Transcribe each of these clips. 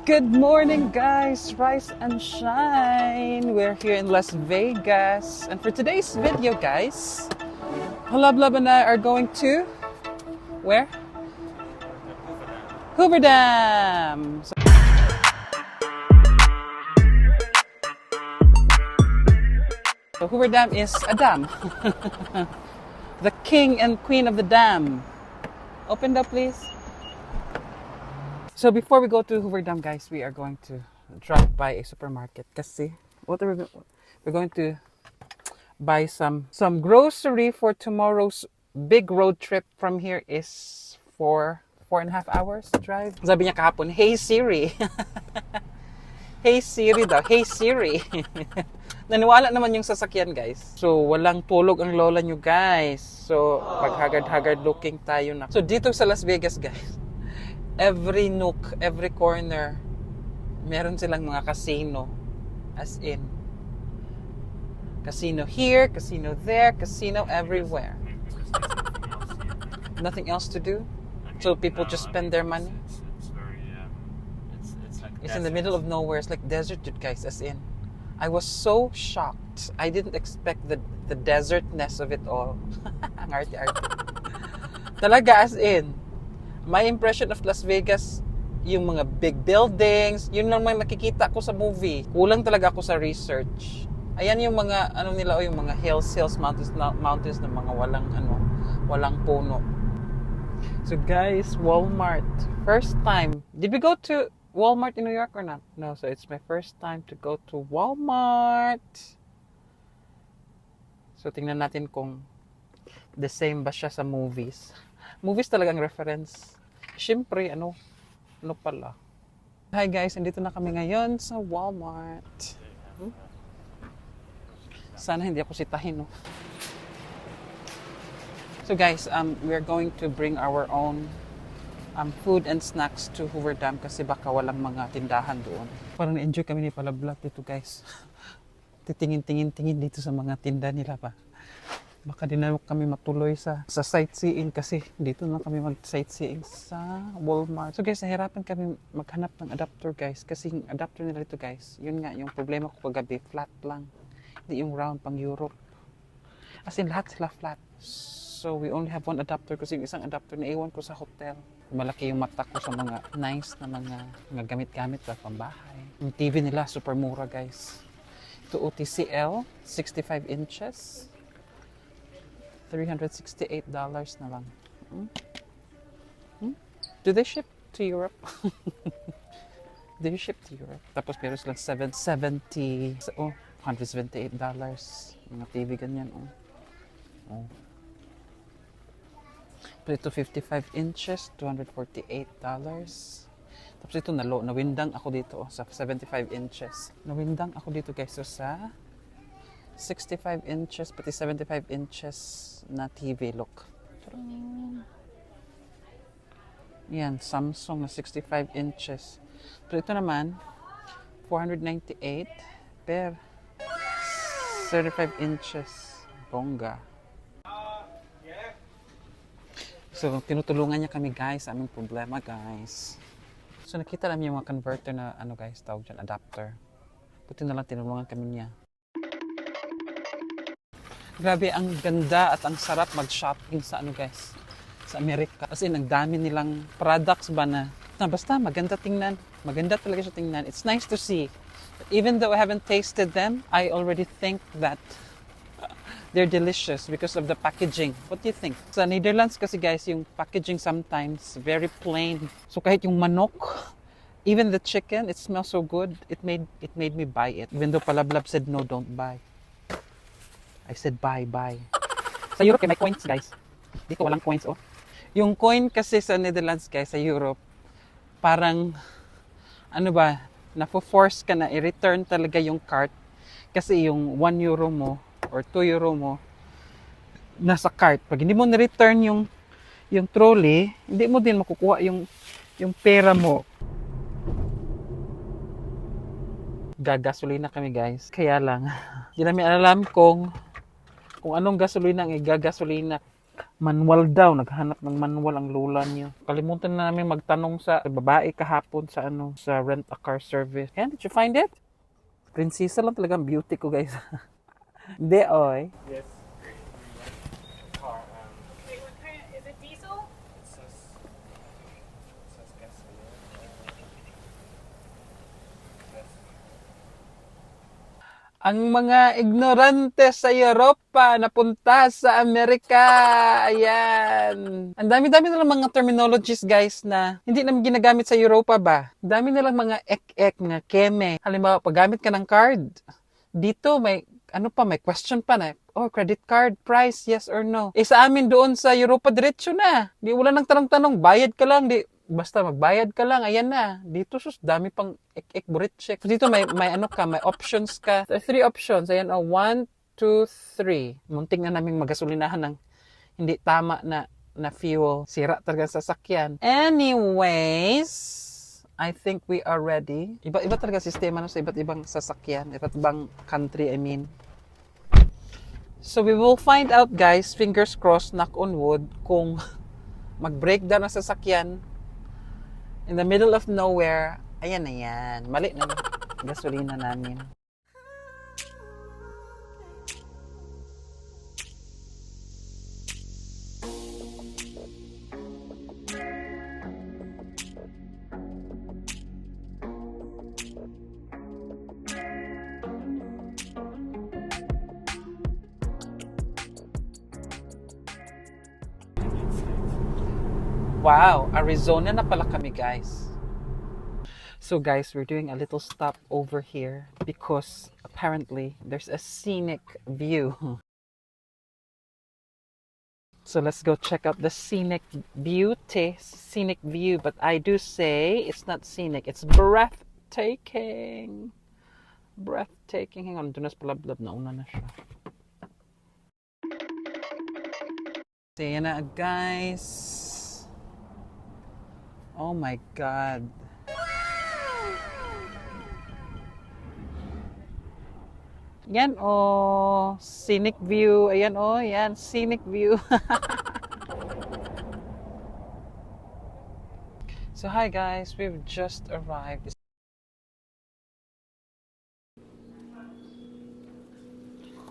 Good morning, guys. Rise and shine. We're here in Las Vegas. And for today's video, guys, Halablab and I are going to... Where? Hoover Dam. So Hoover Dam is a dam. The king and queen of the dam. Open up, please. So before we go to Hoover Dam, guys, we are going to drop by a supermarket. Kasi what are we're going to buy some grocery for tomorrow's big road trip. From here is 4.5 hours drive. Sabi niya kahapon, "Hey Siri." Hey Siri daw. Hey Siri. Naniwala naman yung sasakyan, guys. So walang tulog ang lola nyo, guys. So paghagard-hagard looking tayo na. So dito sa Las Vegas, guys, every nook, every corner, meron silang mga casino. As in, casino here, casino there, casino everywhere. Nothing else to do? So people just spend their money? It's in the middle of nowhere. It's like desert, guys, as in. I was so shocked. I didn't expect the desertness of it all. Ang arte-arte. Talaga, as in. My impression of Las Vegas, yung mga big buildings, yun lang may makikita ko sa movie. Kulang talaga ako sa research. Ayan yung mga, ano nila, yung mga hills, mountains na mga walang puno. So guys, Walmart. First time. Did we go to Walmart in New York or not? No, so it's my first time to go to Walmart. So tingnan natin kung the same ba siya sa movies. Movies talagang reference. Siyempre, ano pala. Hi guys, andito na kami ngayon sa Walmart. Sana hindi ako sitahin, no? So guys, we're going to bring our own food and snacks to Hoover Dam kasi baka walang mga tindahan doon. Parang na-enjoy kami ni Palablat dito, guys. Titingin dito sa mga tinda nila pa. Baka din na kami matuloy sa sightseeing kasi dito na kami mag-sightseeing sa Walmart. So guys, nahirapan kami maghanap ng adapter, guys, kasi yung adapter nila dito, guys, yun nga, yung problema ko kagabi, flat lang. Hindi yung round pang Europe. As in, lahat sila flat. So we only have one adapter kasi yung isang adapter na iwan ko sa hotel. Malaki yung mata ko sa mga nice na mga gamit-gamit sa pambahay. Yung TV nila, super mura, guys. Ito OTCL, 65 inches. $368 na lang. Do they ship to Europe? Do you ship to Europe? Tapos meron silang $178. Mga TV ganyan. Oh. Pero ito 55 inches, $248. Tapos ito nawindang ako dito sa 75 inches. Nawindang ako dito, guys, so sa 65 inches, pati 75 inches na TV, look. Yan, Samsung na 65 inches. Pero ito naman, $498 per 35 inches. Bongga. So, tinutulungan niya kami, guys, sa aming problema, guys. So, nakita namin yung mga converter na, guys, tawag dyan, adapter. Buti na lang tinulungan kami niya. Grabe, ang ganda at ang sarap mag-shopping sa guys, sa Amerika. Kasi ang dami nilang products ba na basta maganda tingnan. Maganda talaga siya tingnan. It's nice to see. But even though I haven't tasted them, I already think that they're delicious because of the packaging. What do you think? Sa Netherlands kasi, guys, yung packaging sometimes very plain. So kahit yung manok, even the chicken, it smells so good. It made me buy it. Even though Palablab said no, don't buy. I said buy. Sa Europe, may coins, guys. Dito walang coins, oh. Yung coin kasi sa Netherlands, guys, sa Europe, parang, nafo-force ka na i-return talaga yung cart. Kasi yung 1 euro mo, or 2 euro mo, nasa cart. Pag hindi mo na-return yung trolley, hindi mo din makukuha yung pera mo. Gagasolina kami, guys. Kaya lang, hindi namin alam kung anong gasolina ang igagasolina Manual daw, naghanap ng manual ang lola niyo. Kalimutan na namin magtanong sa babae kahapon sa sa rent a car service. And did you find it? Prinsesa lang talaga ang beauty ko, guys. Hindi, oy. Yes. Car. Okay, what kind? Is it diesel? It says gasoline. Ang mga ignorante sa Europa napunta sa Amerika. Ayan. Ang dami-dami na lang mga terminologies, guys, na hindi naman ginagamit sa Europa ba? Ang dami na lang mga ek-ek, mga keme. Halimbawa, paggamit ka ng card, dito may may question pa na, credit card, price, yes or no. Sa amin doon sa Europa, diretso na. Di wala nang tanong-tanong, bayad ka lang, basta magbayad ka lang, ayan na. Dito dami pang ek-ek burit check. Dito may may options ka. There are 3 options. Ayan, 1, 2, 3. Munting na naming magasolinahan ng hindi tama na fuel. Sira talaga sa sasakyan. Anyways, I think we are ready. Iba talaga sistema sa iba't ibang sasakyan, iba't ibang country, I mean. So we will find out, guys, fingers crossed, knock on wood, kung mag-breakdown ang sasakyan in the middle of nowhere. Ayan na yan. Mali na yung gasolina namin. Wow, Arizona na pala kami, guys. So guys, we're doing a little stop over here because apparently there's a scenic view. So let's go check out the scenic view, but I do say it's not scenic, it's breathtaking. Breathtaking. Hang on, dunas palablab na una na siya. So yan na, guys. Oh my God. Yan scenic view. Ayan yan, scenic view. So hi guys, we've just arrived.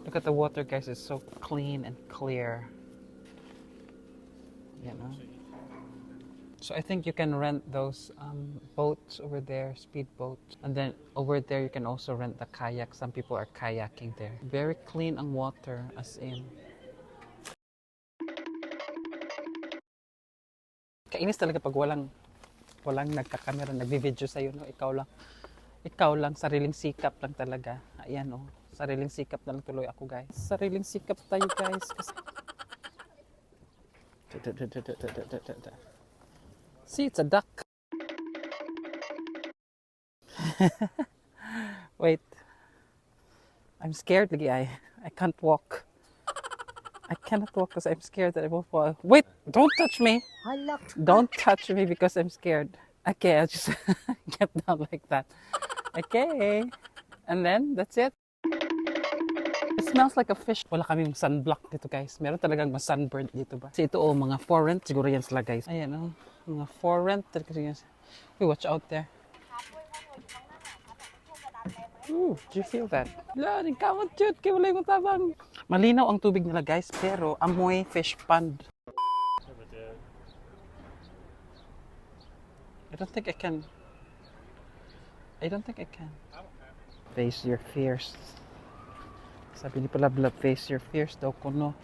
Look at the water, guys, it's so clean and clear. You know? So I think you can rent those boats over there, speed boats. And then over there you can also rent the kayak. Some people are kayaking there. Very clean ang water, as in. Kainis talaga pag walang nagkakamera, nagbi-video sa'yo, no? Ikaw lang, sariling sikap lang talaga. Ayan, sariling sikap na lang tuloy ako, guys. Sariling sikap tayo, guys. See, it's a duck. Wait. I'm scared lagi. I can't walk. I cannot walk because I'm scared that I will fall. Wait, don't touch me. Don't touch me because I'm scared. Okay, I'll just get down like that. Okay. And then, that's it. It smells like a fish. Wala kaming sunblock dito, guys. Meron talagang mas sunburnt dito ba? Kasi ito, mga for rent. Siguro yan sila, guys. Ayan, mga for rent. Hey, watch out there. Ooh, do you feel that? Wala, nagkamot yun. Kaya wala yung tabang. Malinaw ang tubig nila, guys, pero amoy fish pond. I don't think I can. Face your fears. Sabi ni pala, face your fears daw kuno.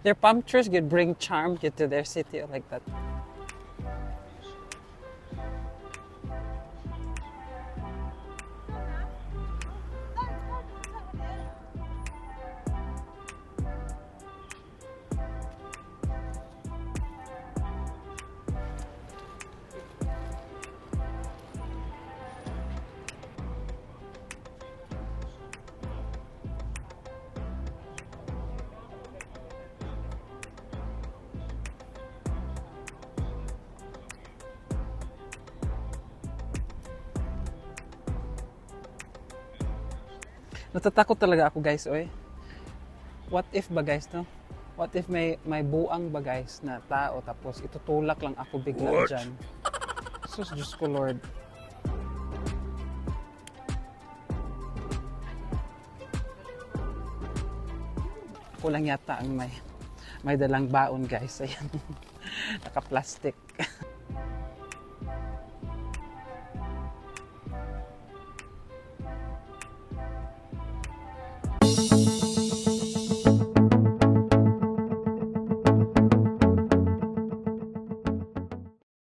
Their palm trees could bring charm to their city like that. Natatakot talaga ako, guys, oy. What if ba guys, no? What if may buang ba guys na tao tapos itutulak lang ako bigla dyan? Sus, Diyos ko Lord. Ako lang yata ang may dalang baon guys. Ayan. Naka-plastic.